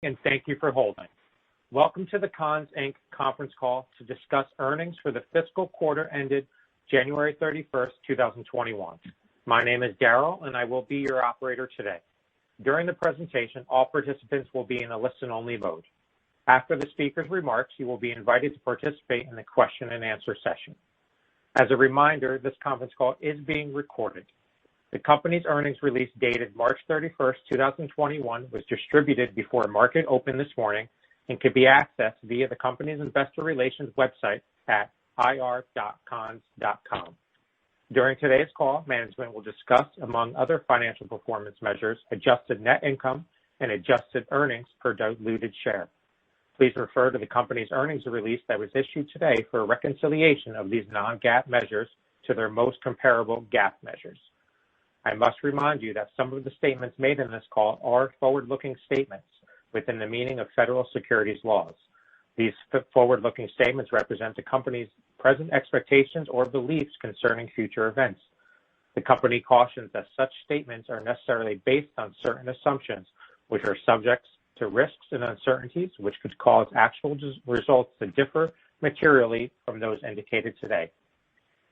and thank you for holding. Welcome to the Conn, Inc. conference call to discuss earnings for the fiscal quarter ended January 31st, 2021. My name is Daryl, and I will be your operator today. During the presentation, all participants will be in a listen-only mode. After the speaker's remarks, you will be invited to participate in the question and answer session. As a reminder, this conference call is being recorded. The company's earnings release dated March 31st, 2021 was distributed before market open this morning and can be accessed via the company's investor relations website at ir.conns.com. During today's call, management will discuss, among other financial performance measures, adjusted net income and adjusted earnings per diluted share. Please refer to the company's earnings release that was issued today for a reconciliation of these non-GAAP measures to their most comparable GAAP measures. I must remind you that some of the statements made in this call are forward-looking statements within the meaning of federal securities laws. These forward-looking statements represent the company's present expectations or beliefs concerning future events. The company cautions that such statements are necessarily based on certain assumptions, which are subject to risks and uncertainties, which could cause actual results to differ materially from those indicated today.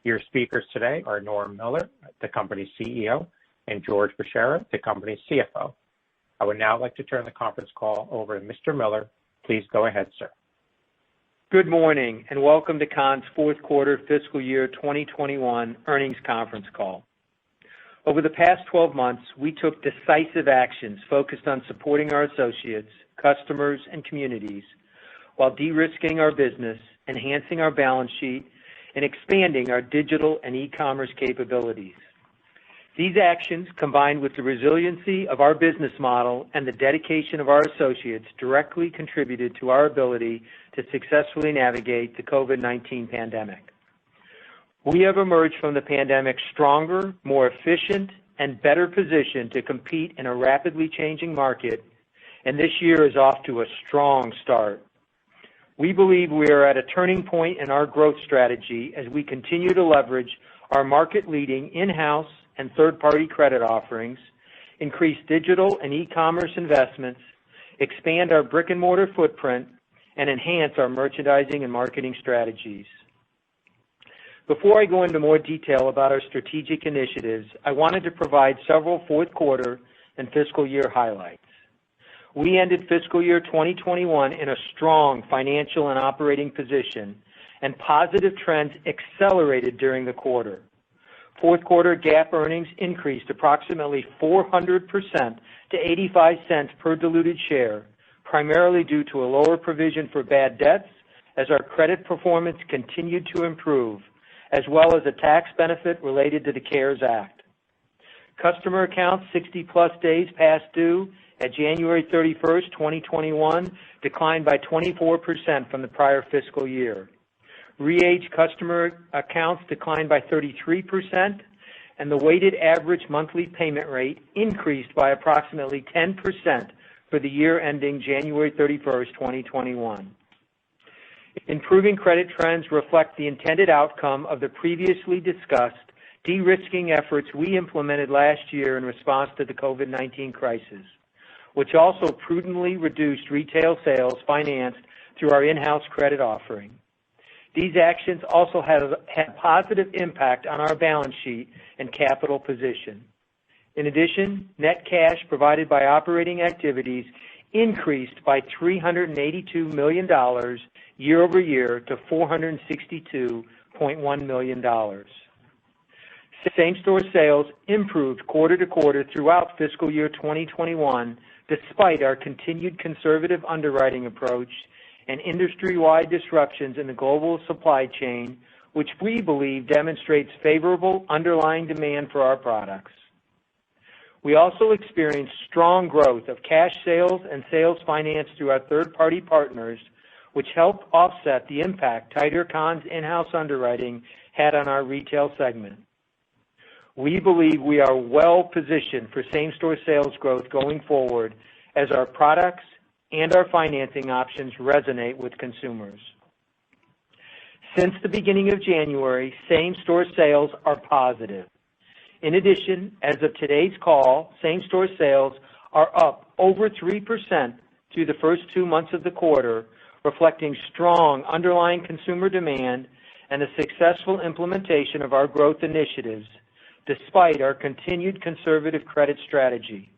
Your speakers today are Norm Miller, the company's CEO, and George Bchara, the company's CFO. I would now like to turn the conference call over to Mr. Miller. Please go ahead, sir. Good morning, and welcome to Conn's fourth quarter fiscal year 2021 earnings conference call. Over the past 12 months, we took decisive actions focused on supporting our associates, customers, and communities while de-risking our business, enhancing our balance sheet, and expanding our digital and e-commerce capabilities. These actions, combined with the resiliency of our business model and the dedication of our associates, directly contributed to our ability to successfully navigate the COVID-19 pandemic. We have emerged from the pandemic stronger, more efficient, and better positioned to compete in a rapidly changing market, and this year is off to a strong start. We believe we are at a turning point in our growth strategy as we continue to leverage our market-leading in-house and third-party credit offerings, increase digital and e-commerce investments, expand our brick-and-mortar footprint, and enhance our merchandising and marketing strategies. Before I go into more detail about our strategic initiatives, I wanted to provide several fourth quarter and fiscal year highlights. We ended fiscal year 2021 in a strong financial and operating position, and positive trends accelerated during the quarter. Fourth quarter GAAP earnings increased approximately 400% to 85 cents per diluted share, primarily due to a lower provision for bad debts as our credit performance continued to improve, as well as a tax benefit related to the CARES Act. Customer accounts 60-plus days past due at January 31st, 2021, declined by 24% from the prior fiscal year. Re-age customer accounts declined by 33%, and the weighted average monthly payment rate increased by approximately 10% for the year ending January 31st, 2021. Improving credit trends reflect the intended outcome of the previously discussed de-risking efforts we implemented last year in response to the COVID-19 crisis, which also prudently reduced retail sales financed through our in-house credit offering. These actions also had a positive impact on our balance sheet and capital position. In addition, net cash provided by operating activities increased by $382 million year over year to $462.1 million. Same-store sales improved quarter to quarter throughout fiscal year 2021, despite our continued conservative underwriting approach and industry-wide disruptions in the global supply chain, which we believe demonstrates favorable underlying demand for our products. We also experienced strong growth of cash sales and sales financed through our third-party partners, which helped offset the impact tighter Conn's in-house underwriting had on our retail segment. We believe we are well positioned for same-store sales growth going forward as our products and our financing options resonate with consumers. Since the beginning of January, same-store sales are positive. In addition, as of today's call, same-store sales are up over 3% through the first 2 months of the quarter, reflecting strong underlying consumer demand and the successful implementation of our growth initiatives, despite our continued conservative credit strategy.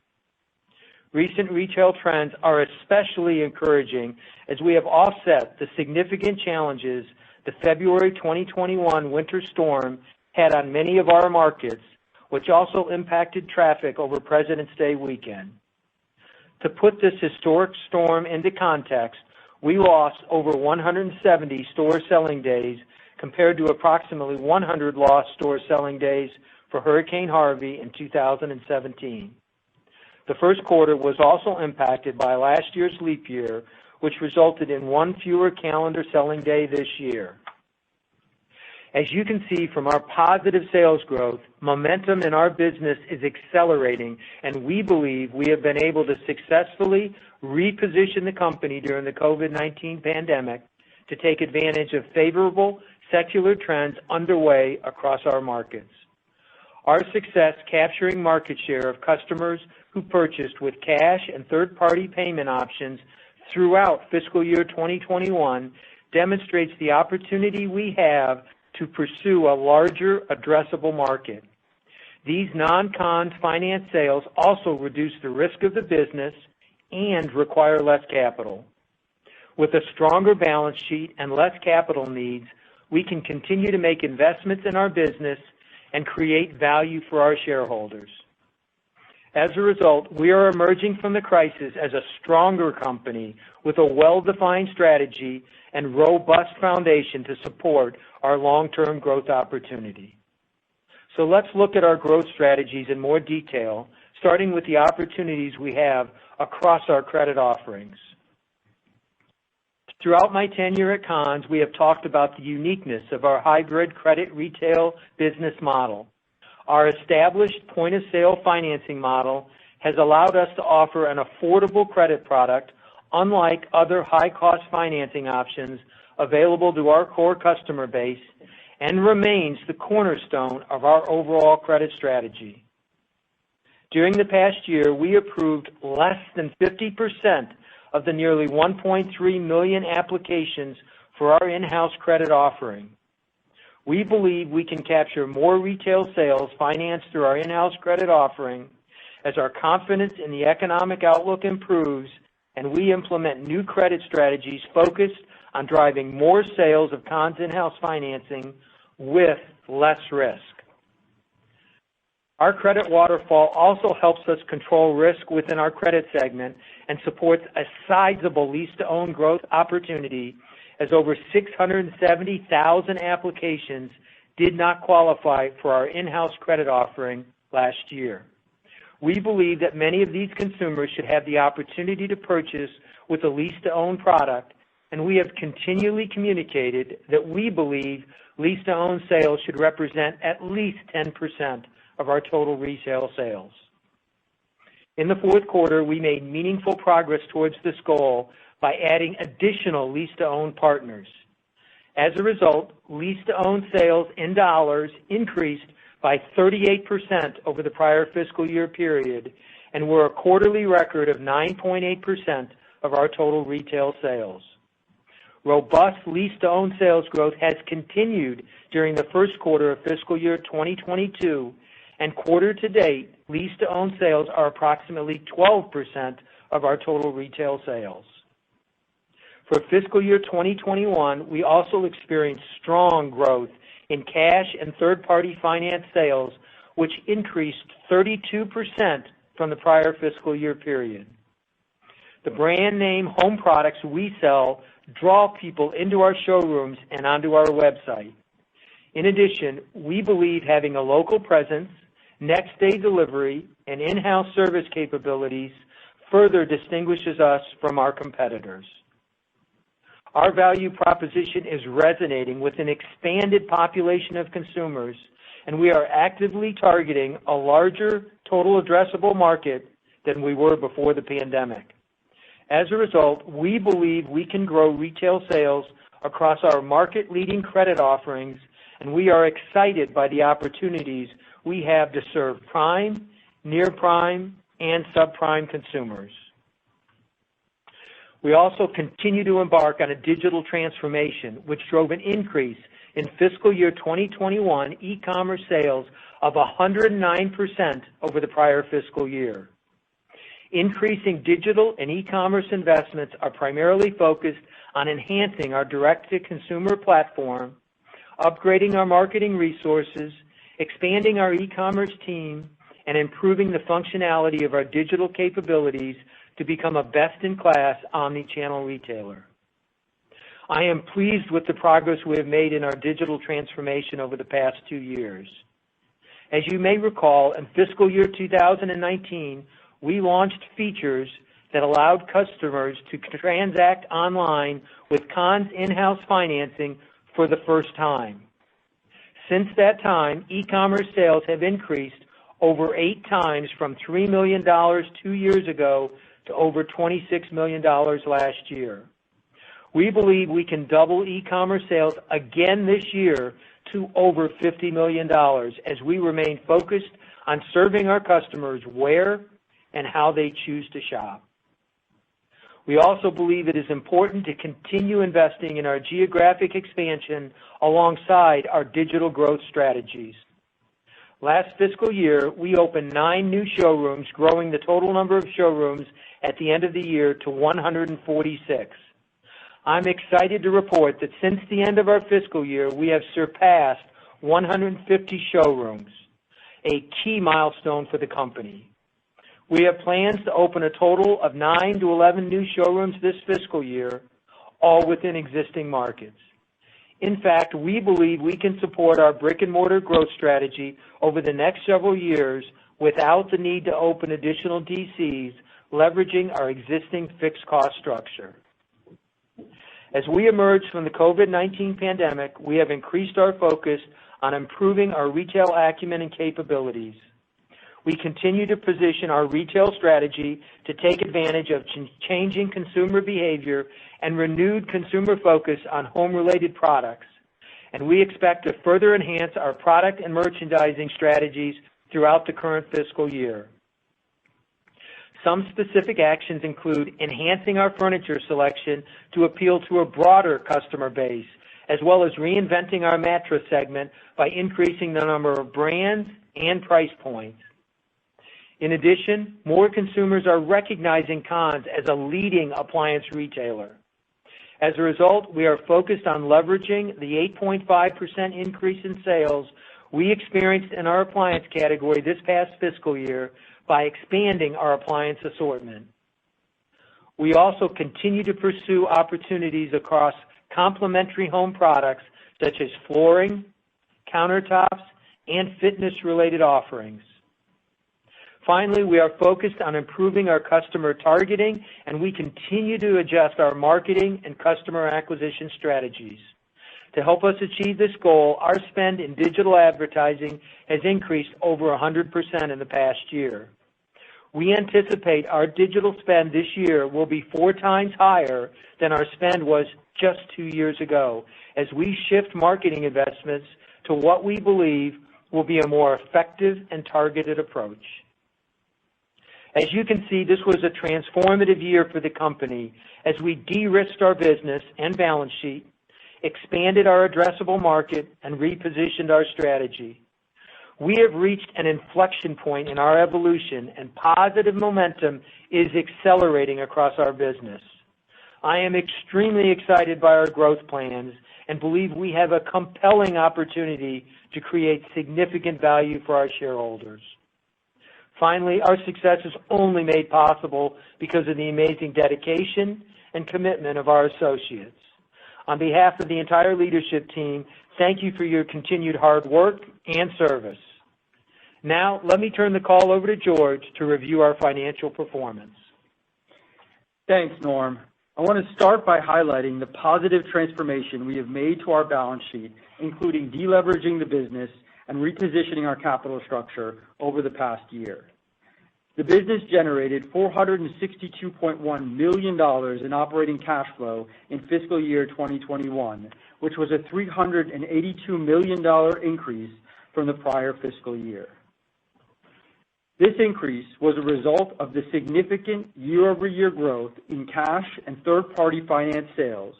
Recent retail trends are especially encouraging as we have offset the significant challenges the February 2021 winter storm had on many of our markets, which also impacted traffic over President's Day weekend. To put this historic storm into context, we lost over 170 store selling days compared to approximately 100 lost store selling days for Hurricane Harvey in 2017. The first quarter was also impacted by last year's leap year, which resulted in one fewer calendar selling day this year. As you can see from our positive sales growth, momentum in our business is accelerating, and we believe we have been able to successfully reposition the company during the COVID-19 pandemic to take advantage of favorable secular trends underway across our markets. Our success capturing market share of customers who purchased with cash and third-party payment options throughout fiscal year 2021 demonstrates the opportunity we have to pursue a larger addressable market. These non-Conn finance sales also reduce the risk of the business and require less capital. With a stronger balance sheet and less capital needs, we can continue to make investments in our business and create value for our shareholders. As a result, we are emerging from the crisis as a stronger company with a well-defined strategy and robust foundation to support our long-term growth opportunity. So let's look at our growth strategies in more detail, starting with the opportunities we have across our credit offerings. Throughout my tenure at Conn's, we have talked about the uniqueness of our hybrid credit retail business model. Our established point-of-sale financing model has allowed us to offer an affordable credit product unlike other high-cost financing options available to our core customer base and remains the cornerstone of our overall credit strategy. During the past year, we approved less than 50% of the nearly 1.3 million applications for our in-house credit offering. We believe we can capture more retail sales financed through our in-house credit offering as our confidence in the economic outlook improves and we implement new credit strategies focused on driving more sales of Conn's in-house financing with less risk. Our credit waterfall also helps us control risk within our credit segment and supports a sizable lease-to-own growth opportunity as over 670,000 applications did not qualify for our in-house credit offering last year. We believe that many of these consumers should have the opportunity to purchase with a lease-to-own product, and we have continually communicated that we believe lease-to-own sales should represent at least 10% of our total retail sales. In the fourth quarter, we made meaningful progress towards this goal by adding additional lease-to-own partners. As a result, lease-to-own sales in dollars increased by 38% over the prior fiscal year period and were a quarterly record of 9.8% of our total retail sales. Robust lease-to-own sales growth has continued during the first quarter of fiscal year 2022, and quarter to date, lease-to-own sales are approximately 12% of our total retail sales. For fiscal year 2021, we also experienced strong growth in cash and third-party finance sales, which increased 32% from the prior fiscal year period. The brand name home products we sell draw people into our showrooms and onto our website. In addition, we believe having a local presence, next-day delivery, and in-house service capabilities further distinguishes us from our competitors. Our value proposition is resonating with an expanded population of consumers, and we are actively targeting a larger total addressable market than we were before the pandemic. As a result, we believe we can grow retail sales across our market-leading credit offerings, and we are excited by the opportunities we have to serve prime, near prime, and subprime consumers. We also continue to embark on a digital transformation, which drove an increase in fiscal year 2021 e-commerce sales of 109% over the prior fiscal year. Increasing digital and e-commerce investments are primarily focused on enhancing our direct-to-consumer platform, upgrading our marketing resources, expanding our e-commerce team, and improving the functionality of our digital capabilities to become a best-in-class omni-channel retailer. I am pleased with the progress we have made in our digital transformation over the past 2 years. As you may recall, in fiscal year 2019, we launched features that allowed customers to transact online with Conn's in-house financing for the first time. Since that time, e-commerce sales have increased over 8 times from $3 million 2 years ago to over $26 million last year. We believe we can double e-commerce sales again this year to over $50 million as we remain focused on serving our customers where and how they choose to shop. We also believe it is important to continue investing in our geographic expansion alongside our digital growth strategies. Last fiscal year, we opened 9 new showrooms, growing the total number of showrooms at the end of the year to 146. I'm excited to report that since the end of our fiscal year, we have surpassed 150 showrooms, a key milestone for the company. We have plans to open a total of 9 to 11 new showrooms this fiscal year, all within existing markets. In fact, we believe we can support our brick-and-mortar growth strategy over the next several years without the need to open additional DCs, leveraging our existing fixed cost structure. As we emerge from the COVID-19 pandemic, we have increased our focus on improving our retail acumen and capabilities. We continue to position our retail strategy to take advantage of changing consumer behavior and renewed consumer focus on home-related products, and we expect to further enhance our product and merchandising strategies throughout the current fiscal year. Some specific actions include enhancing our furniture selection to appeal to a broader customer base, as well as reinventing our mattress segment by increasing the number of brands and price points. In addition, more consumers are recognizing Conn's as a leading appliance retailer. As a result, we are focused on leveraging the 8.5% increase in sales we experienced in our appliance category this past fiscal year by expanding our appliance assortment. We also continue to pursue opportunities across complementary home products such as flooring, countertops, and fitness-related offerings. Finally, we are focused on improving our customer targeting, and we continue to adjust our marketing and customer acquisition strategies. To help us achieve this goal, our spend in digital advertising has increased over 100% in the past year. We anticipate our digital spend this year will be 4 times higher than our spend was just 2 years ago, as we shift marketing investments to what we believe will be a more effective and targeted approach. As you can see, this was a transformative year for the company as we de-risked our business and balance sheet, expanded our addressable market, and repositioned our strategy. We have reached an inflection point in our evolution, and positive momentum is accelerating across our business. I am extremely excited by our growth plans and believe we have a compelling opportunity to create significant value for our shareholders. Finally, our success is only made possible because of the amazing dedication and commitment of our associates. On behalf of the entire leadership team, thank you for your continued hard work and service. Now, let me turn the call over to George to review our financial performance. Thanks, Norm. I want to start by highlighting the positive transformation we have made to our balance sheet, including deleveraging the business and repositioning our capital structure over the past year. The business generated $462.1 million in operating cash flow in fiscal year 2021, which was a $382 million increase from the prior fiscal year. This increase was a result of the significant year-over-year growth in cash and third-party finance sales,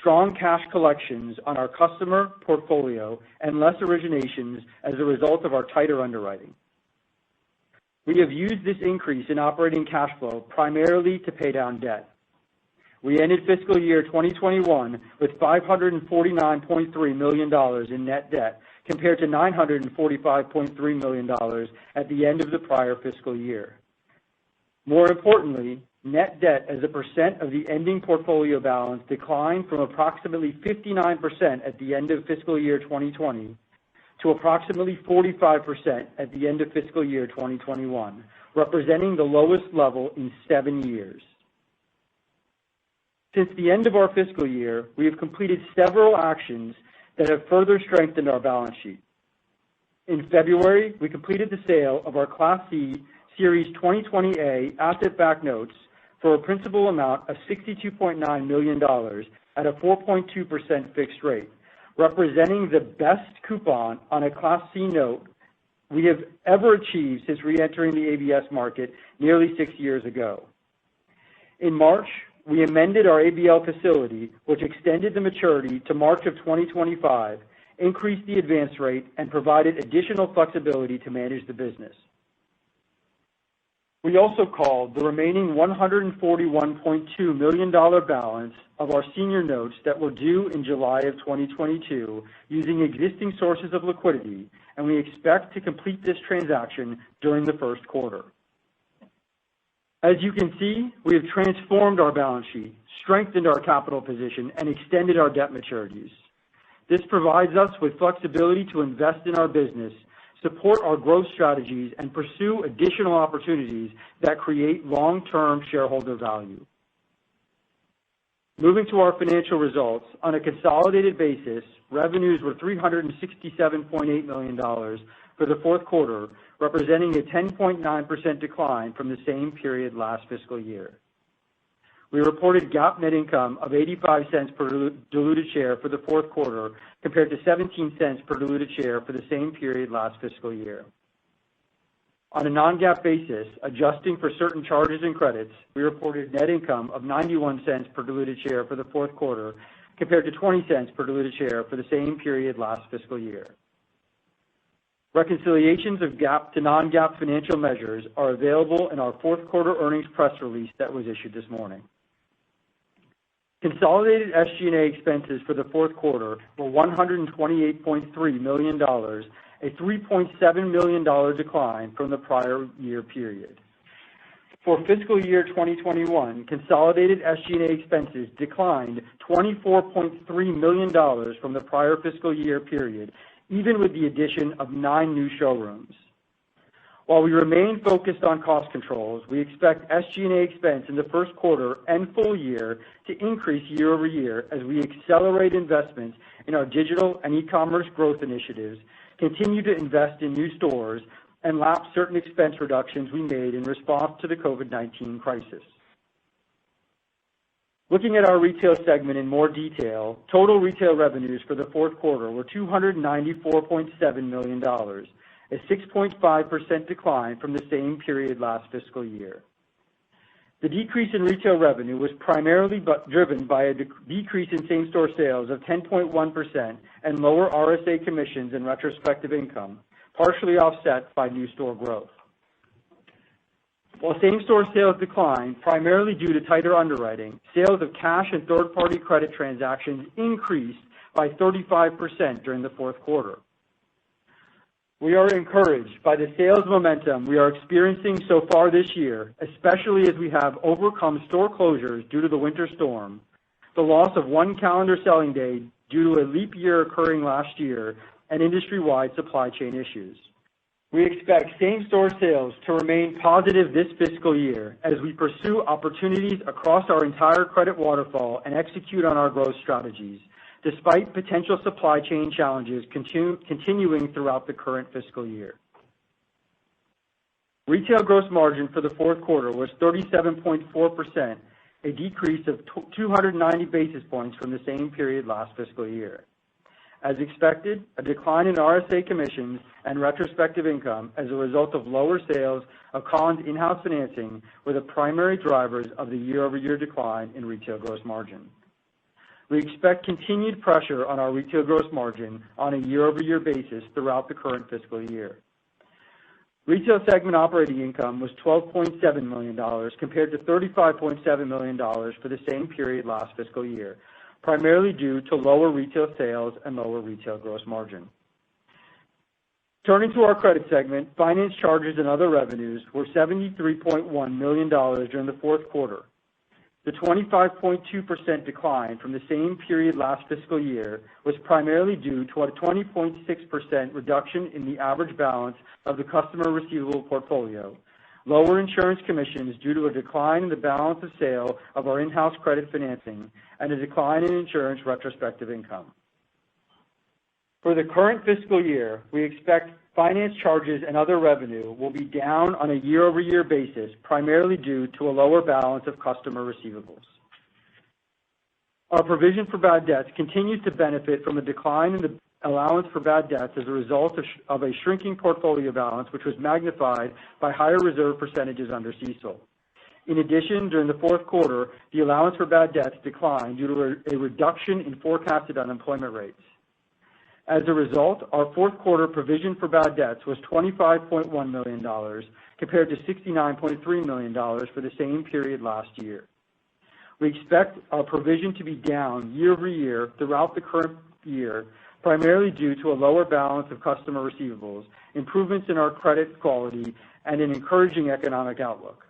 strong cash collections on our customer portfolio, and less originations as a result of our tighter underwriting. We have used this increase in operating cash flow primarily to pay down debt. We ended fiscal year 2021 with $549.3 million in net debt, compared to $945.3 million at the end of the prior fiscal year. More importantly, net debt as a percent of the ending portfolio balance declined from approximately 59% at the end of fiscal year 2020 to approximately 45% at the end of fiscal year 2021, representing the lowest level in 7 years. Since the end of our fiscal year, we have completed several actions that have further strengthened our balance sheet. In February, we completed the sale of our Class C Series 2020A asset-backed notes for a principal amount of $62.9 million at a 4.2% fixed rate, representing the best coupon on a Class C note we have ever achieved since re-entering the ABS market nearly 6 years ago. In March, we amended our ABL facility, which extended the maturity to March of 2025, increased the advance rate, and provided additional flexibility to manage the business. We also called the remaining $141.2 million balance of our senior notes that were due in July of 2022 using existing sources of liquidity, and we expect to complete this transaction during the first quarter. As you can see, we have transformed our balance sheet, strengthened our capital position, and extended our debt maturities. This provides us with flexibility to invest in our business, support our growth strategies, and pursue additional opportunities that create long-term shareholder value. Moving to our financial results, on a consolidated basis, revenues were $367.8 million for the fourth quarter, representing a 10.9% decline from the same period last fiscal year. We reported GAAP net income of 85 cents per diluted share for the fourth quarter, compared to 17 cents per diluted share for the same period last fiscal year. On a non-GAAP basis, adjusting for certain charges and credits, we reported net income of 91 cents per diluted share for the fourth quarter, compared to 20 cents per diluted share for the same period last fiscal year. Reconciliations of GAAP to non-GAAP financial measures are available in our fourth quarter earnings press release that was issued this morning. Consolidated SG&A expenses for the fourth quarter were $128.3 million, a $3.7 million decline from the prior year period. For fiscal year 2021, consolidated SG&A expenses declined $24.3 million from the prior fiscal year period, even with the addition of 9 new showrooms. While we remain focused on cost controls, we expect SG&A expense in the first quarter and full year to increase year over year as we accelerate investments in our digital and e-commerce growth initiatives, continue to invest in new stores, and lap certain expense reductions we made in response to the COVID-19 crisis. Looking at our retail segment in more detail, total retail revenues for the fourth quarter were $294.7 million, a 6.5% decline from the same period last fiscal year. The decrease in retail revenue was primarily driven by a decrease in same-store sales of 10.1% and lower RSA commissions and retrospective income, partially offset by new store growth. While same-store sales declined, primarily due to tighter underwriting, sales of cash and third-party credit transactions increased by 35% during the fourth quarter. We are encouraged by the sales momentum we are experiencing so far this year, especially as we have overcome store closures due to the winter storm, the loss of 1 calendar selling day due to a leap year occurring last year, and industry-wide supply chain issues. We expect same-store sales to remain positive this fiscal year as we pursue opportunities across our entire credit waterfall and execute on our growth strategies, despite potential supply chain challenges continuing throughout the current fiscal year. Retail gross margin for the fourth quarter was 37.4%, a decrease of 290 basis points from the same period last fiscal year. As expected, a decline in RSA commissions and retrospective income as a result of lower sales of Conn's in-house financing were the primary drivers of the year-over-year decline in retail gross margin. We expect continued pressure on our retail gross margin on a year-over-year basis throughout the current fiscal year. Retail segment operating income was $12.7 million compared to $35.7 million for the same period last fiscal year, primarily due to lower retail sales and lower retail gross margin. Turning to our credit segment, finance charges and other revenues were $73.1 million during the fourth quarter. The 25.2% decline from the same period last fiscal year was primarily due to a 20.6% reduction in the average balance of the customer receivable portfolio, lower insurance commissions due to a decline in the balance of sale of our in-house credit financing, and a decline in insurance retrospective income. For the current fiscal year, we expect finance charges and other revenue will be down on a year-over-year basis, primarily due to a lower balance of customer receivables. Our provision for bad debts continues to benefit from a decline in the allowance for bad debts as a result of a shrinking portfolio balance, which was magnified by higher reserve percentages under CECL. In addition, during the fourth quarter, the allowance for bad debts declined due to a reduction in forecasted unemployment rates. As a result, our fourth quarter provision for bad debts was $25.1 million compared to $69.3 million for the same period last year. We expect our provision to be down year over year throughout the current year, primarily due to a lower balance of customer receivables, improvements in our credit quality, and an encouraging economic outlook.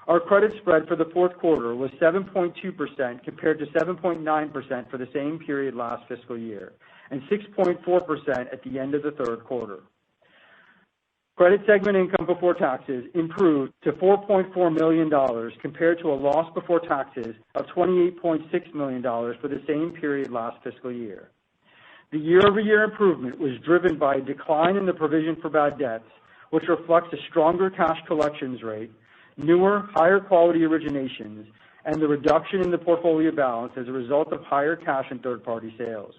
Our credit spread for the fourth quarter was 7.2% compared to 7.9% for the same period last fiscal year, and 6.4% at the end of the third quarter. Credit segment income before taxes improved to $4.4 million compared to a loss before taxes of $28.6 million for the same period last fiscal year. The year-over-year improvement was driven by a decline in the provision for bad debts, which reflects a stronger cash collections rate, newer, higher quality originations, and the reduction in the portfolio balance as a result of higher cash and third-party sales.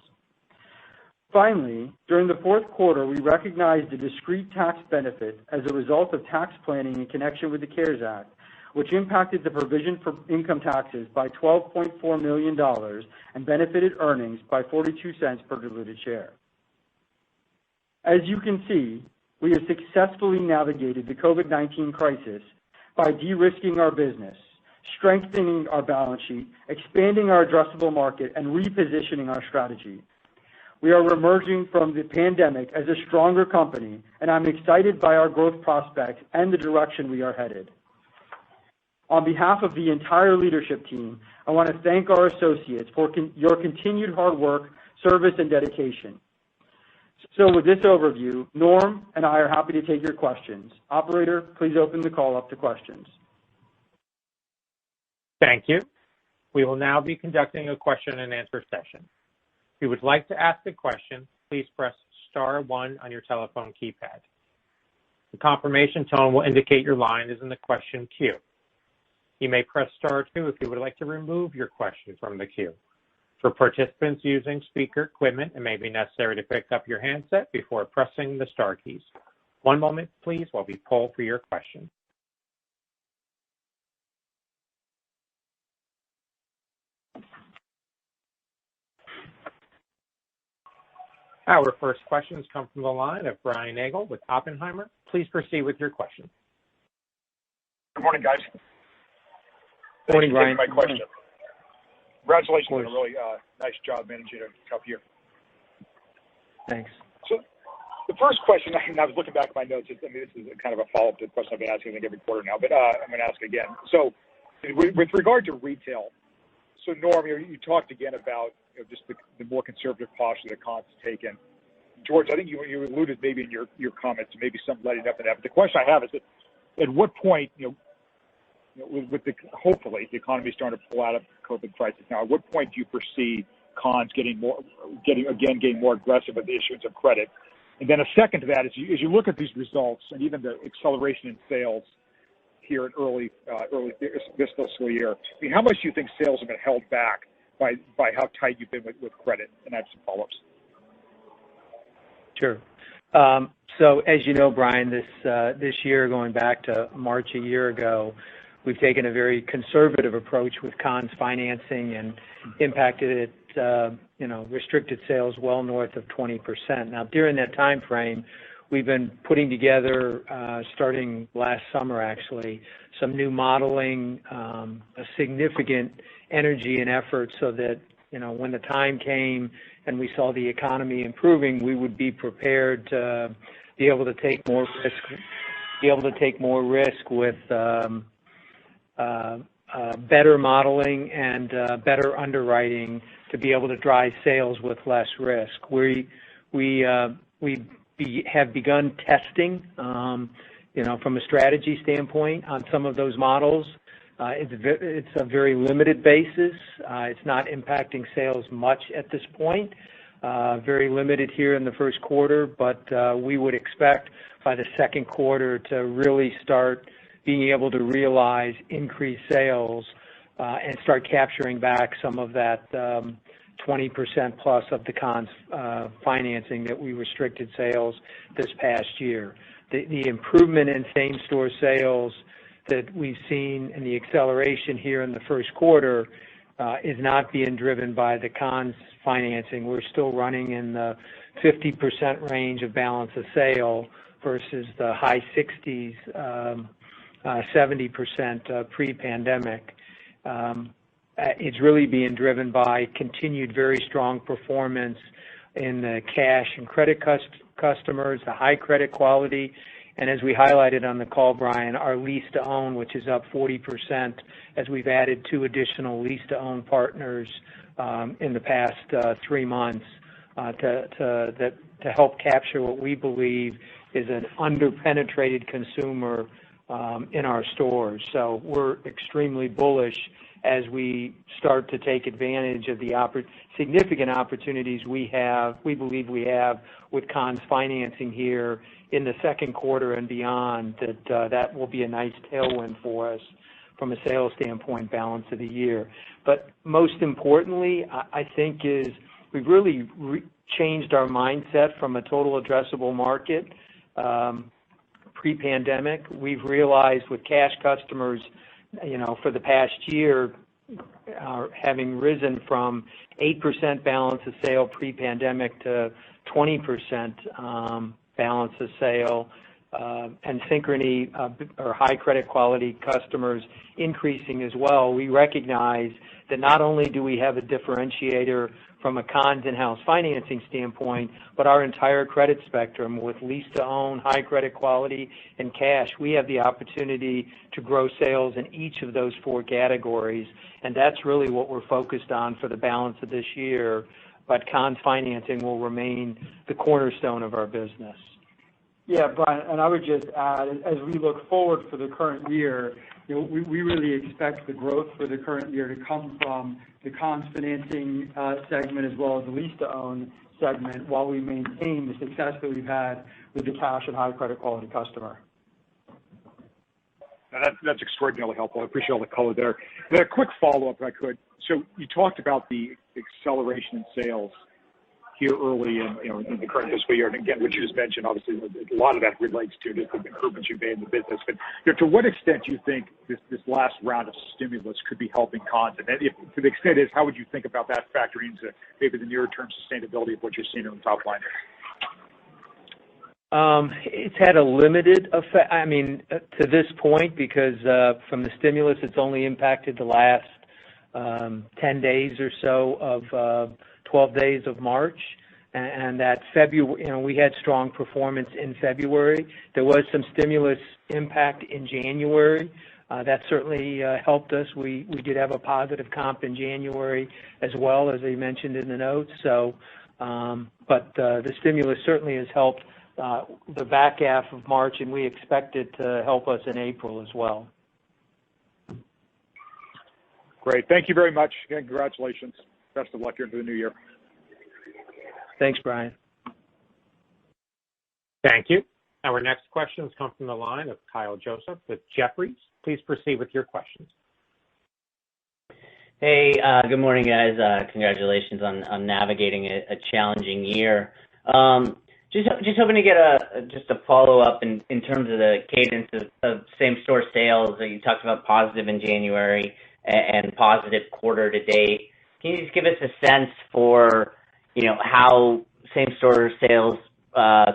Finally, during the fourth quarter, we recognized a discrete tax benefit as a result of tax planning in connection with the CARES Act, which impacted the provision for income taxes by $12.4 million and benefited earnings by 42 cents per diluted share. As you can see, we have successfully navigated the COVID-19 crisis by de-risking our business, strengthening our balance sheet, expanding our addressable market, and repositioning our strategy. We are emerging from the pandemic as a stronger company, and I'm excited by our growth prospects and the direction we are headed. On behalf of the entire leadership team, I want to thank our associates for your continued hard work, service, and dedication. So with this overview, Norm and I are happy to take your questions. Operator, please open the call up to questions. Thank you. We will now be conducting a question and answer session. If you would like to ask a question, please press star one on your telephone keypad. The confirmation tone will indicate your line is in the question queue. You may press star two if you would like to remove your question from the queue. For participants using speaker equipment, it may be necessary to pick up your handset before pressing the star keys. One moment, please, while we poll for your question. Our first questions come from the line of Brian Nagel with Oppenheimer. Please proceed with your question. Good morning, guys. Good morning, Brian. My question. Congratulations on a really nice job managing a tough year. Thanks. So the first question, I was looking back at my notes. This is kind of a follow-up to the question I've been asking every quarter now, but I'm going to ask again. So with regard to retail, so Norm, you talked again about just the more conservative posture that Conn's taken. George, I think you alluded maybe in your comments to maybe some letting up in that. But the question I have is that at what point, hopefully the economy is starting to pull out of the COVID crisis now, at what point do you foresee Conn's getting more aggressive with the issuance of credit? And then a second to that is as you look at these results and even the acceleration in sales here in early this fiscal year, I mean, how much do you think sales have been held back by how tight you've been with credit? And I have some follow-ups. Sure. So as you know, Brian, this year, going back to March a year ago, we've taken a very conservative approach with Conn's financing and impacted it, restricted sales well north of 20%. Now, during that time frame, we've been putting together, starting last summer actually, some new modeling, a significant energy and effort so that, when the time came and we saw the economy improving, we would be prepared to be able to take more risk with better modeling and better underwriting to be able to drive sales with less risk. We have begun testing, from a strategy standpoint on some of those models. It's a very limited basis. It's not impacting sales much at this point. Very limited here in the first quarter, but we would expect by the second quarter to really start being able to realize increased sales and start capturing back some of that 20% plus of the Conn's financing that we restricted sales this past year. The improvement in same-store sales that we've seen and the acceleration here in the first quarter is not being driven by the Conn's financing. We're still running in the 50% range of balance of sale versus the high 60s, 70% pre-pandemic. It's really being driven by continued very strong performance in the cash and credit customers, the high credit quality, and as we highlighted on the call, Brian, our lease-to-own, which is up 40% as we've added 2 additional lease-to-own partners in the past 3 months to help capture what we believe is an underpenetrated consumer in our stores. So we're extremely bullish as we start to take advantage of the significant opportunities we believe we have with Conn's financing here in the second quarter and beyond, that will be a nice tailwind for us from a sales standpoint balance of the year. But most importantly, I think is we've really changed our mindset from a total addressable market. Pre-pandemic, we've realized with cash customers, for the past year, having risen from 8% balance of sale pre-pandemic to 20% balance of sale, and Synchrony or high credit quality customers increasing as well. We recognize that not only do we have a differentiator from a Conn's in-house financing standpoint, but our entire credit spectrum with lease-to-own, high credit quality, and cash, we have the opportunity to grow sales in each of those 4 categories, and that's really what we're focused on for the balance of this year. But Conn's financing will remain the cornerstone of our business. Yeah, Brian, and I would just add, as we look forward for the current year, we really expect the growth for the current year to come from the Conn's financing segment as well as the lease-to-own segment, while we maintain the success that we've had with the cash and high credit quality customer. That's extraordinarily helpful. I appreciate all the color there. And a quick follow-up, if I could. So you talked about the acceleration in sales here early in the current fiscal year, and again, what you just mentioned, obviously, a lot of that relates to just the improvements you've made in the business. But to what extent do you think this last round of stimulus could be helping Conn's? And if, to the extent is, how would you think about that factoring into maybe the near-term sustainability of what you're seeing on the top line? It's had a limited effect, to this point, because from the stimulus, it's only impacted the last 10 days or so of 12 days of March, and that February, we had strong performance in February. There was some stimulus impact in January. That certainly helped us. We did have a positive comp in January as well, as I mentioned in the notes. So, but the stimulus certainly has helped the back half of March, and we expect it to help us in April as well. Great. Thank you very much. Again, congratulations. Best of luck here into the new year. Thanks, Brian. Thank you. Our next questions come from the line of Kyle Joseph with Jefferies. Please proceed with your questions. Hey, good morning, guys. Congratulations on navigating a challenging year. Just hoping to get just a follow-up in terms of the cadence of same-store sales. You talked about positive in January and positive quarter to date. Can you just give us a sense for, how same-store sales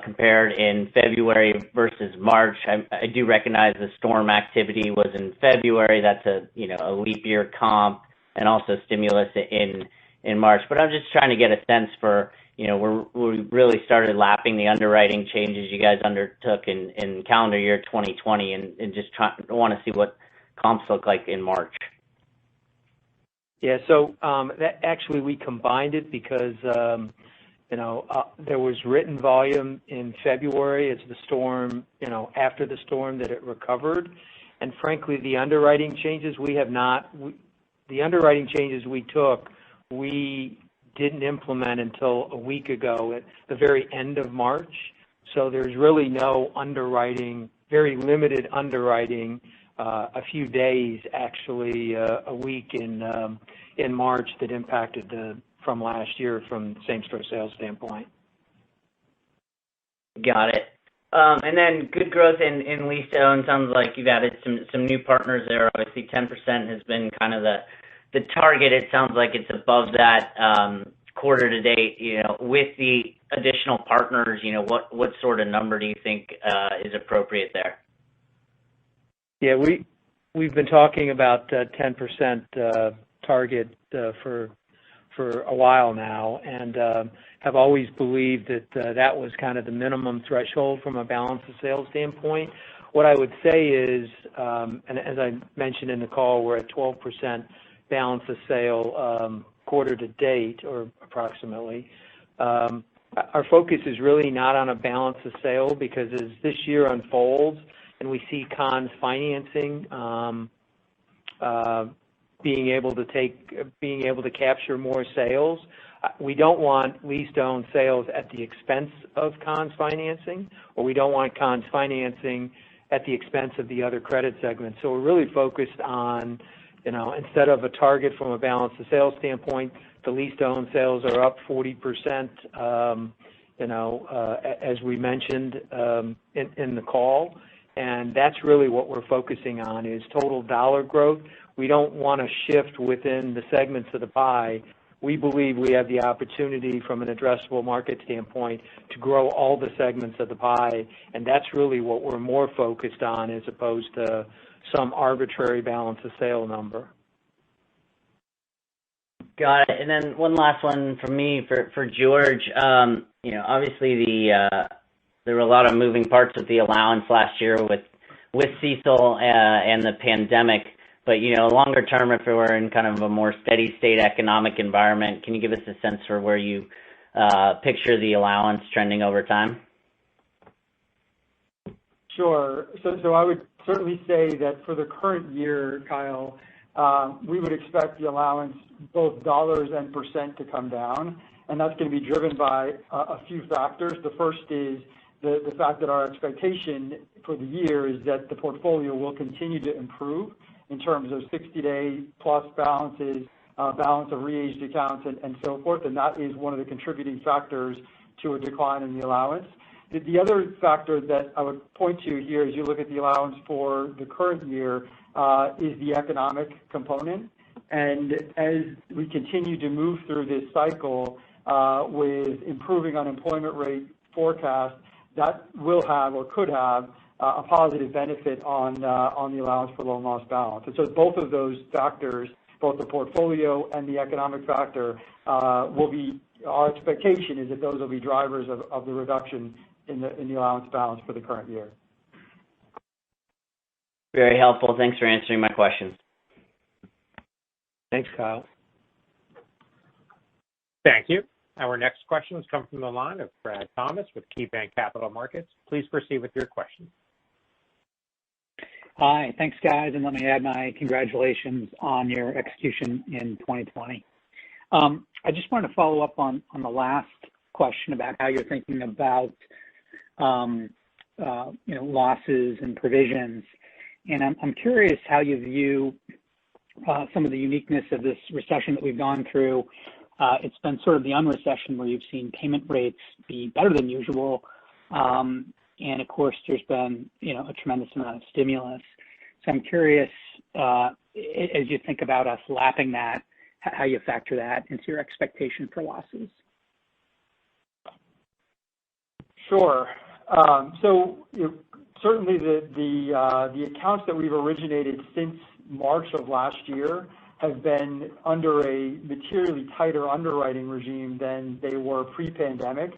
compared in February versus March? I do recognize the storm activity was in February. That's a leap year comp and also stimulus in March. But I'm just trying to get a sense for, we really started lapping the underwriting changes you guys undertook in calendar year 2020 and just want to see what comps look like in March. Yeah, so that actually we combined it because there was written volume in February as the storm, after the storm that it recovered, and frankly the underwriting changes the underwriting changes we took, we didn't implement until a week ago at the very end of March. So there's really no underwriting, very limited underwriting, a few days actually, a week in March that impacted from last year from same-store sales standpoint. Got it. And then good growth in lease-to-own. Sounds like you've added some new partners there. Obviously, 10% has been kind of the target. It sounds like it's above that quarter to date. With the additional partners, what sort of number do you think is appropriate there? Yeah, we've been talking about 10% target for a while now, and have always believed that that was kind of the minimum threshold from a balance of sales standpoint. What I would say is, and as I mentioned in the call, we're at 12% balance of sale quarter to date, or approximately. Our focus is really not on a balance of sale, because as this year unfolds and we see Conn's financing being able to capture more sales, we don't want lease-to-own sales at the expense of Conn's financing, or we don't want Conn's financing at the expense of the other credit segments. So we're really focused on, instead of a target from a balance of sales standpoint, the lease-to-own sales are up 40%, as we mentioned in the call. And that's really what we're focusing on, is total dollar growth. We don't want to shift within the segments of the pie. We believe we have the opportunity from an addressable market standpoint to grow all the segments of the pie, and that's really what we're more focused on, as opposed to some arbitrary balance of sale number. Got it. And then one last one from me for George. Obviously there were a lot of moving parts with the allowance last year with CECL and the pandemic. But, longer term, if we were in kind of a more steady state economic environment, can you give us a sense for where you picture the allowance trending over time? Sure. So I would certainly say that for the current year, Kyle, we would expect the allowance, both dollars and percent, to come down. And that's going to be driven by a few factors. The first is the fact that our expectation for the year is that the portfolio will continue to improve in terms of 60-day plus balances, balance of re-aged accounts, and so forth. And that is one of the contributing factors to a decline in the allowance. The other factor that I would point to here as you look at the allowance for the current year is the economic component. And as we continue to move through this cycle with improving unemployment rate forecast, that will have or could have a positive benefit on the allowance for loan loss balance. And so both of those factors, both the portfolio and the economic factor, our expectation is that those will be drivers of the reduction in the allowance balance for the current year. Very helpful. Thanks for answering my questions. Thanks, Kyle. Thank you. Our next questions come from the line of Brad Thomas with KeyBanc Capital Markets. Please proceed with your questions. Hi, thanks, guys, and let me add my congratulations on your execution in 2020. I just wanted to follow up on the last question about how you're thinking about losses and provisions, and I'm curious how you view some of the uniqueness of this recession that we've gone through it's been sort of the unrecession where you've seen payment rates be better than usual. And of course, there's been, a tremendous amount of stimulus. So I'm curious, as you think about us lapping that, how you factor that into your expectation for losses. Sure. Certainly the accounts that we've originated since March of last year have been under a materially tighter underwriting regime than they were pre-pandemic.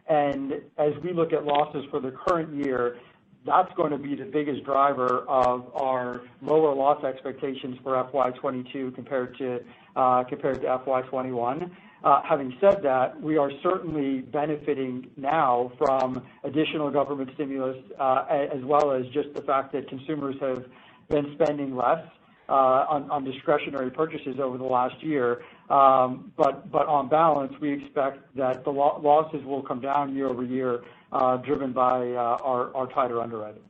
And as we look at losses for the current year, that's going to be the biggest driver of our lower loss expectations for FY22 compared to FY21. Having said that, we are certainly benefiting now from additional government stimulus, as well as just the fact that consumers have been spending less on discretionary purchases over the last year. But on balance, we expect that the losses will come down year over year, driven by our tighter underwriting.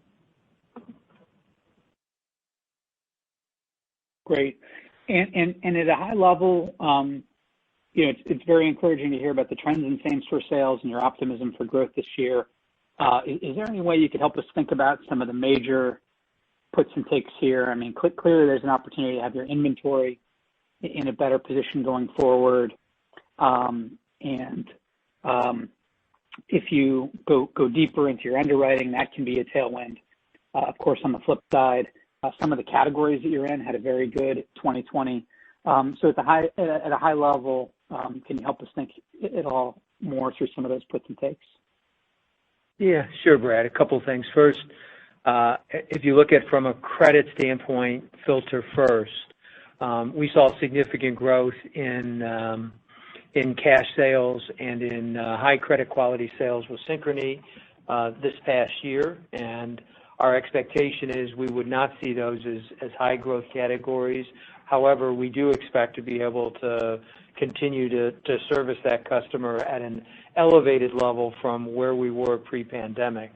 Great. And at a high level, it's very encouraging to hear about the trends in same-store sales and your optimism for growth this year. Is there any way you could help us think about some of the major puts and takes here? I mean, clearly there's an opportunity to have your inventory in a better position going forward. If you go deeper into your underwriting, that can be a tailwind. Of course, on the flip side, some of the categories that you're in had a very good 2020. So at a high level, can you help us think it all more through some of those puts and takes? Yeah, sure, Brad. A couple things. First, if you look at from a credit standpoint, filter first, we saw significant growth in cash sales and in high credit quality sales with Synchrony this past year, and our expectation is we would not see those as high growth categories. However, we do expect to be able to continue to service that customer at an elevated level from where we were pre-pandemic.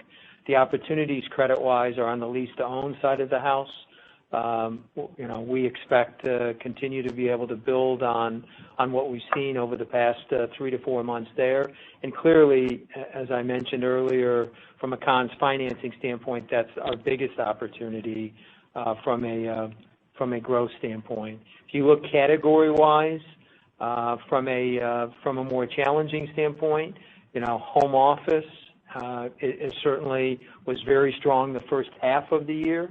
The opportunities credit-wise are on the lease-to-own side of the house. We expect to continue to be able to build on what we've seen over the past 3 to 4 months there. And clearly, as I mentioned earlier, from a Conn's financing standpoint, that's our biggest opportunity from a growth standpoint. If you look category-wise, from a more challenging standpoint, home office it certainly was very strong the first half of the year.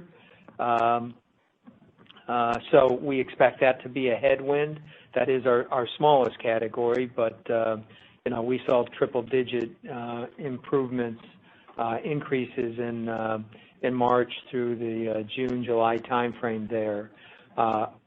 So we expect that to be a headwind. That is our smallest category, but we saw triple-digit improvements, increases in March through the June, July timeframe there.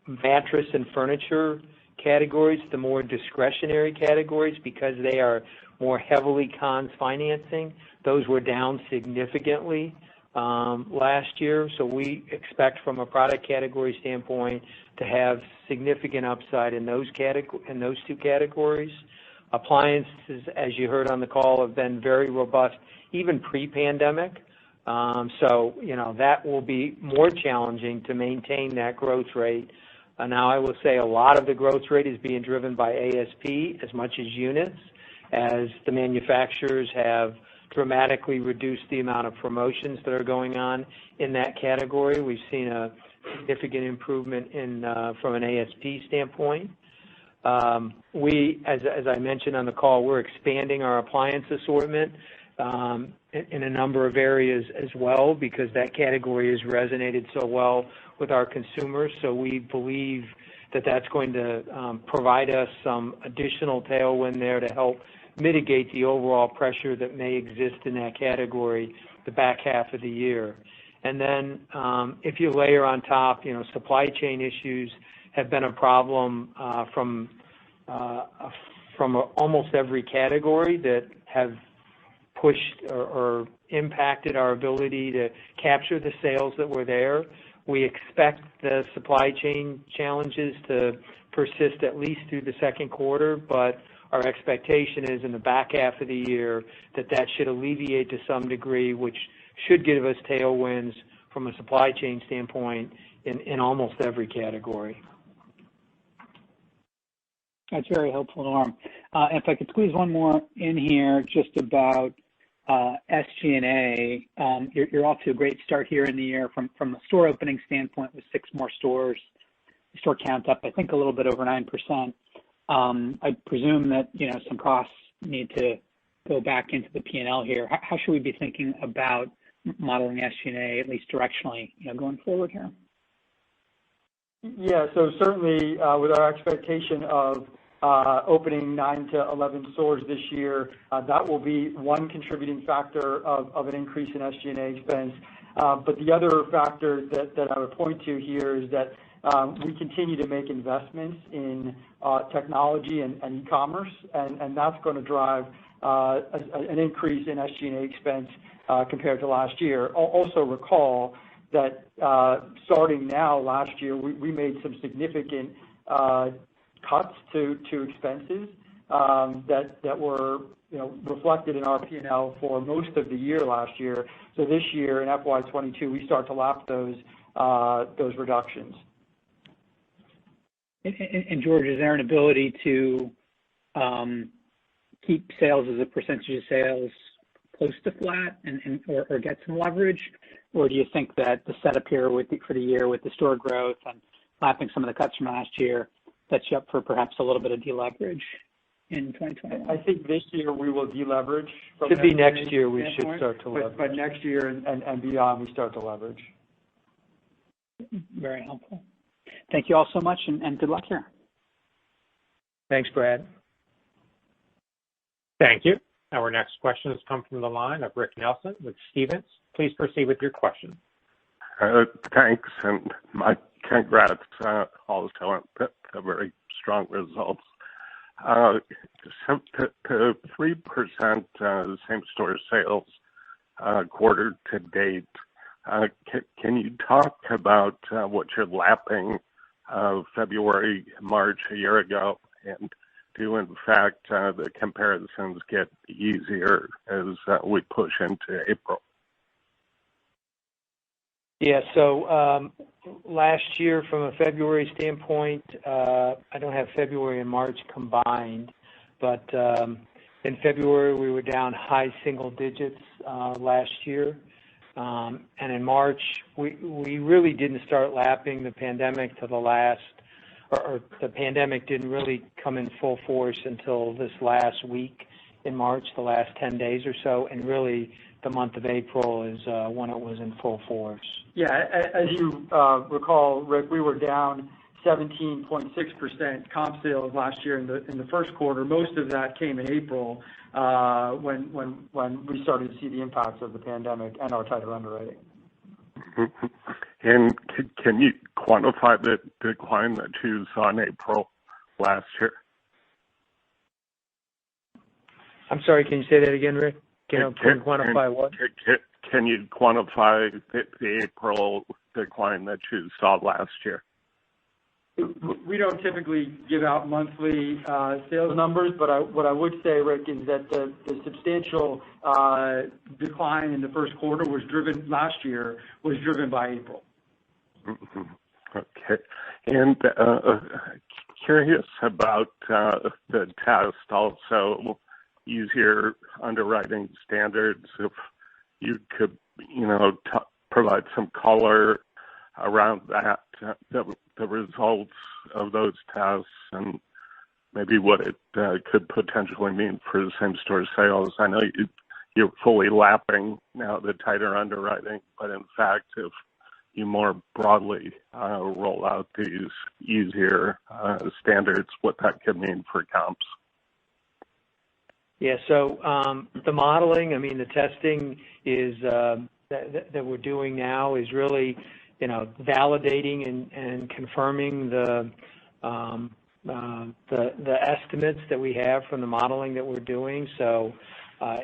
Mattress and furniture categories, the more discretionary categories, because they are more heavily Conn's financing, those were down significantly last year. So we expect from a product category standpoint to have significant upside in those two categories. Appliances, as you heard on the call, have been very robust, even pre-pandemic. So that will be more challenging to maintain that growth rate. Now, I will say a lot of the growth rate is being driven by ASP as much as units, as the manufacturers have dramatically reduced the amount of promotions that are going on in that category. We've seen a significant improvement from an ASP standpoint. As I mentioned on the call, we're expanding our appliance assortment in a number of areas as well, because that category has resonated so well with our consumers. So we believe that that's going to provide us some additional tailwind there to help mitigate the overall pressure that may exist in that category the back half of the year. And then if you layer on top, supply chain issues have been a problem from almost every category that have pushed or impacted our ability to capture the sales that were there. We expect the supply chain challenges to persist at least through the second quarter, but our expectation is in the back half of the year that should alleviate to some degree, which should give us tailwinds from a supply chain standpoint in almost every category. That's very helpful, Norm. If I could squeeze one more in here, just about SG&A. You're off to a great start here in the year from a store opening standpoint with 6 more stores. The store count up, I think, a little bit over 9%. I presume that some costs need to go back into the P&L here. How should we be thinking about modeling SG&A, at least directionally, going forward here? Yeah, so certainly with our expectation of opening 9 to 11 stores this year, that will be one contributing factor of an increase in SG&A expense. But the other factor that I would point to here is that we continue to make investments in technology and e-commerce, and that's going to drive an increase in SG&A expense compared to last year. Also recall that starting now last year, we made some significant cuts to expenses that were reflected in our P&L for most of the year last year. So this year in FY22, we start to lap those reductions. And George, is there an ability to keep sales as a percentage of sales close to flat or get some leverage? Or do you think that the setup here for the year with the store growth and lapping some of the cuts from last year sets you up for perhaps a little bit of deleverage in 2020? I think this year we will deleverage. Should be next year we should start to leverage. But next year and beyond, we start to leverage. Very helpful. Thank you all so much, and good luck here. Thanks, Brad. Thank you. Our next question has come from the line of Rick Nelson with Stephens. Please proceed with your question. Thanks, and my congrats also on the very strong results. The 3% same-store sales quarter to date, can you talk about what you're lapping February, March a year ago, and do in fact the comparisons get easier as we push into April? Yeah, so last year from a February standpoint, I don't have February and March combined, but in February we were down high single digits last year. And in March, we really didn't start lapping the pandemic to the pandemic didn't really come in full force until this last week in March, the last 10 days or so, and really the month of April is when it was in full force. Yeah, as you recall, Rick, we were down 17.6% comp sales last year in the first quarter. Most of that came in April when we started to see the impacts of the pandemic and our tighter underwriting. And can you quantify the decline that you saw in April last year? I'm sorry, can you say that again, Rick? Can you quantify what? Can you quantify the April decline that you saw last year? We don't typically give out monthly sales numbers, but what I would say, Rick, is that the substantial decline in the first quarter last year was driven by April. Mm-hmm. Okay. And curious about the test also, easier underwriting standards, if you could, provide some color around that, the results of those tests and maybe what it could potentially mean for the same-store sales. I know you're fully lapping now the tighter underwriting, but in fact, if you more broadly roll out these easier standards, what that could mean for comps. Yeah, so the modeling, the testing is that we're doing now is really, validating and confirming the estimates that we have from the modeling that we're doing. So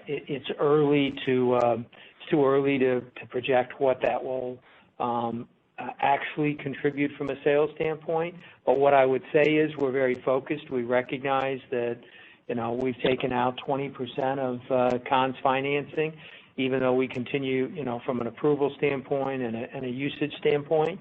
it's too early to project what that will actually contribute from a sales standpoint. But what I would say is we're very focused. We recognize that we've taken out 20% of Conn's financing, even though we continue, from an approval standpoint and a usage standpoint,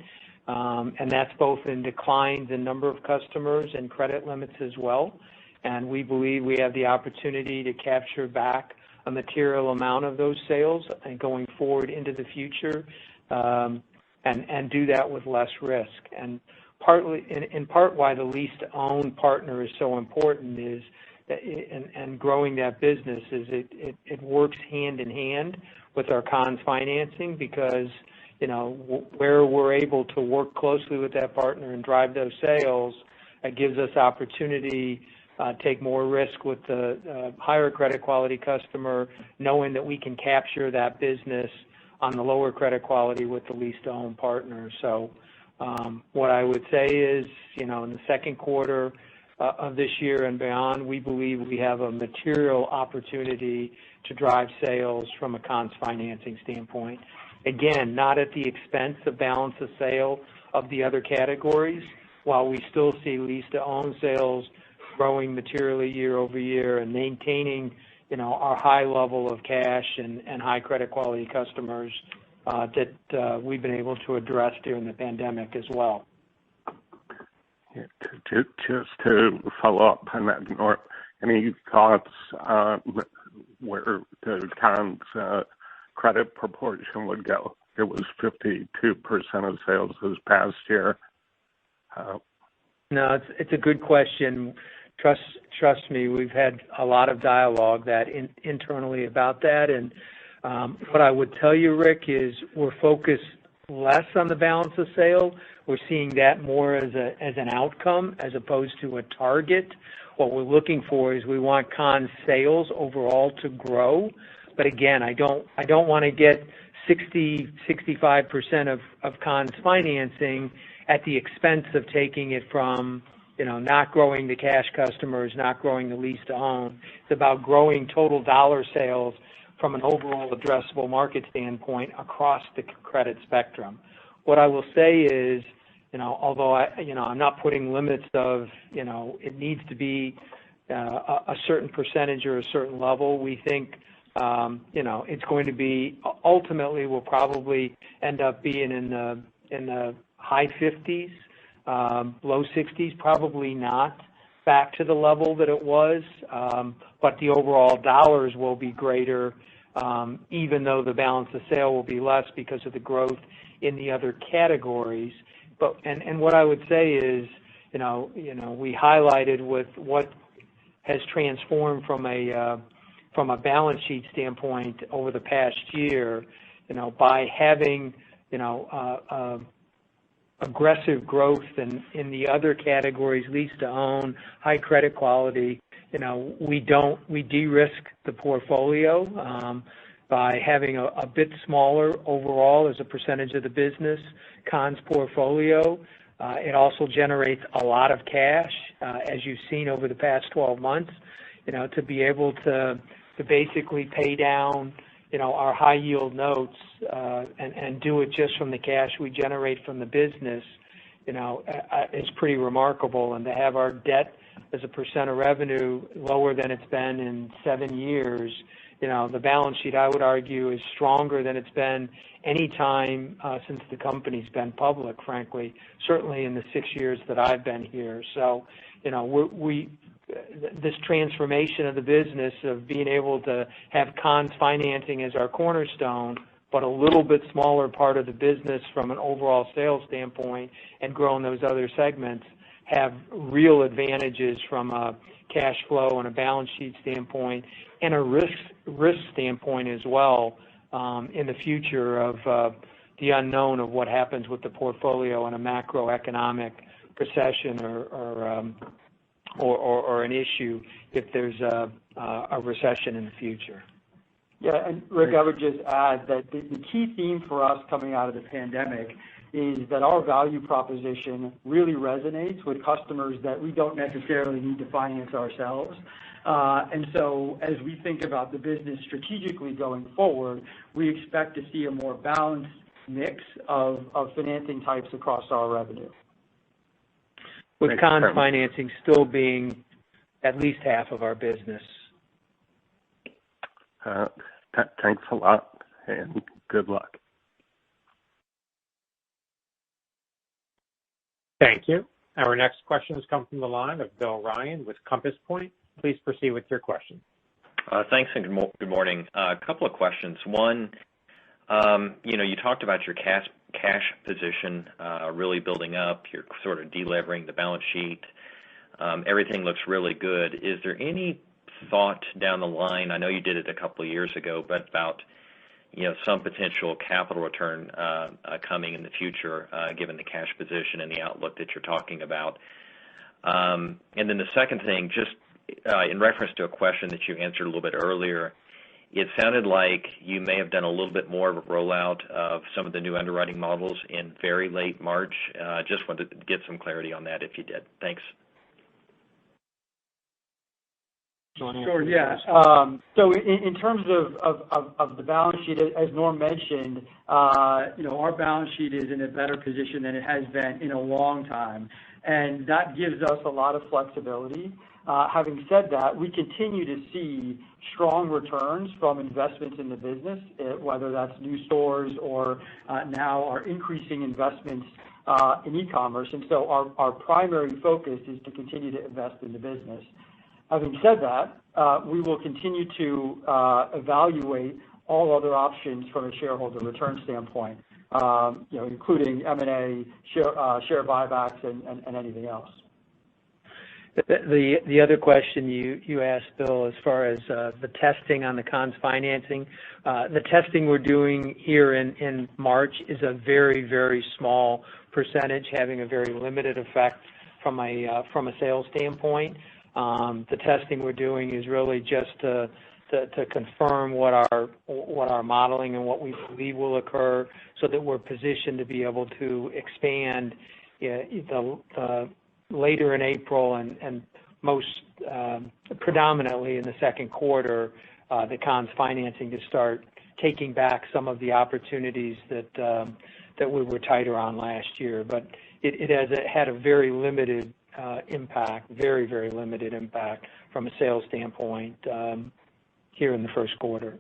and that's both in declines in number of customers and credit limits as well. And we believe we have the opportunity to capture back a material amount of those sales and going forward into the future, and do that with less risk. And partly, in part, why the lease-to-own partner is so important is that, and growing that business is it works hand in hand with our Conn's financing, because where we're able to work closely with that partner and drive those sales, it gives us opportunity. Take more risk with the higher credit quality customer, knowing that we can capture that business on the lower credit quality with the lease-to-own partner. So what I would say is, in the second quarter of this year and beyond, we believe we have a material opportunity to drive sales from a Conn's financing standpoint. Again, not at the expense of balance of sale of the other categories, while we still see lease-to-own sales growing materially year over year and maintaining, our high level of cash and high credit quality customers that we've been able to address during the pandemic as well. Yeah, just to follow up on that, Norm, any thoughts on where the Conn's credit proportion would go? It was 52% of sales this past year. No, it's a good question. Trust me, we've had a lot of dialogue internally about that. And what I would tell you, Rick, is we're focused less on the balance of sale. We're seeing that more as an outcome as opposed to a target. What we're looking for is we want Conn's sales overall to grow. But again, I don't want to get 65% of Conn's financing at the expense of taking it from not growing the cash customers, not growing the lease-to-own. It's about growing total dollar sales from an overall addressable market standpoint across the credit spectrum. What I will say is, although I'm not putting limits of, it needs to be a certain percentage or a certain level, we think, it's going to be, ultimately will probably end up being in the high 50s. Low 60s, probably not back to the level that it was, but the overall dollars will be greater, even though the balance of sale will be less because of the growth in the other categories. And what I would say is, we highlighted with what has transformed from a balance sheet standpoint over the past year, by having, aggressive growth in the other categories, lease-to-own, high credit quality. We de-risk the portfolio by having a bit smaller overall as a percentage of the business. Conn's portfolio, it also generates a lot of cash, as you've seen over the past 12 months. To be able to basically pay down our high yield notes and do it just from the cash we generate from the business, is pretty remarkable. And to have our debt as a percent of revenue lower than it's been in 7 years, the balance sheet, I would argue, is stronger than it's been any time since the company's been public, frankly, certainly in the 6 years that I've been here. So, this transformation of the business of being able to have Conn's financing as our cornerstone, but a little bit smaller part of the business from an overall sales standpoint and growing those other segments, have real advantages from a cash flow and a balance sheet standpoint and a risk standpoint as well, in the future of the unknown of what happens with the portfolio in a macroeconomic recession or an issue if there's a recession in the future. Yeah, and Rick, I would just add that the key theme for us coming out of the pandemic is that our value proposition really resonates with customers that we don't necessarily need to finance ourselves. And so as we think about the business strategically going forward, we expect to see a more balanced mix of financing types across our revenue. With Conn's financing still being at least half of our business. Thanks a lot, and good luck. Thank you. Our next question has come from the line of Bill Ryan with Compass Point. Please proceed with your question. Thanks, and good morning. A couple of questions. One, you talked about your cash position really building up. You're sort of delevering the balance sheet. Everything looks really good. Is there any thought down the line, I know you did it a couple of years ago, but about some potential capital return coming in the future, given the cash position and the outlook that you're talking about? And then the second thing, just in reference to a question that you answered a little bit earlier, it sounded like you may have done a little bit more of a rollout of some of the new underwriting models in very late March. Just wanted to get some clarity on that if you did. Thanks. Sure, yeah. So in terms of the balance sheet, as Norm mentioned, our balance sheet is in a better position than it has been in a long time, and that gives us a lot of flexibility. Having said that, we continue to see strong returns from investments in the business, whether that's new stores or now our increasing investments in e-commerce. And so our primary focus is to continue to invest in the business. Having said that, we will continue to evaluate all other options from a shareholder return standpoint, including M&A, share buybacks, and anything else. The other question you asked, Bill, as far as the testing on the Conn's financing, the testing we're doing here in March is a very, very small percentage, having a very limited effect from a sales standpoint. The testing we're doing is really just to confirm what our modeling and what we believe will occur, so that we're positioned to be able to expand later in April and most predominantly in the second quarter, the Conn's financing to start taking back some of the opportunities that we were tighter on last year. But it has had a very limited impact, very, very limited impact from a sales standpoint here in the first quarter.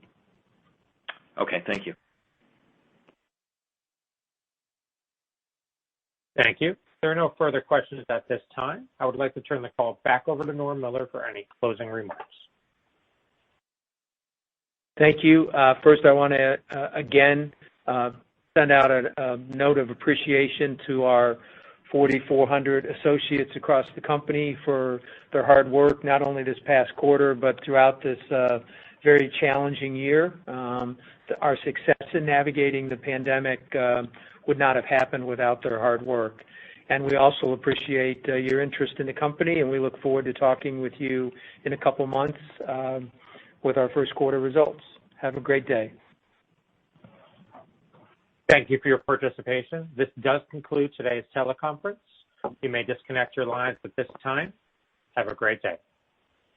Okay, thank you. Thank you. There are no further questions at this time. I would like to turn the call back over to Norm Miller for any closing remarks. Thank you. First, I want to, again, send out a note of appreciation to our 4,400 associates across the company for their hard work, not only this past quarter, but throughout this very challenging year. Our success in navigating the pandemic would not have happened without their hard work. And we also appreciate your interest in the company, and we look forward to talking with you in a couple months with our first quarter results. Have a great day. Thank you for your participation. This does conclude today's teleconference. You may disconnect your lines at this time. Have a great day.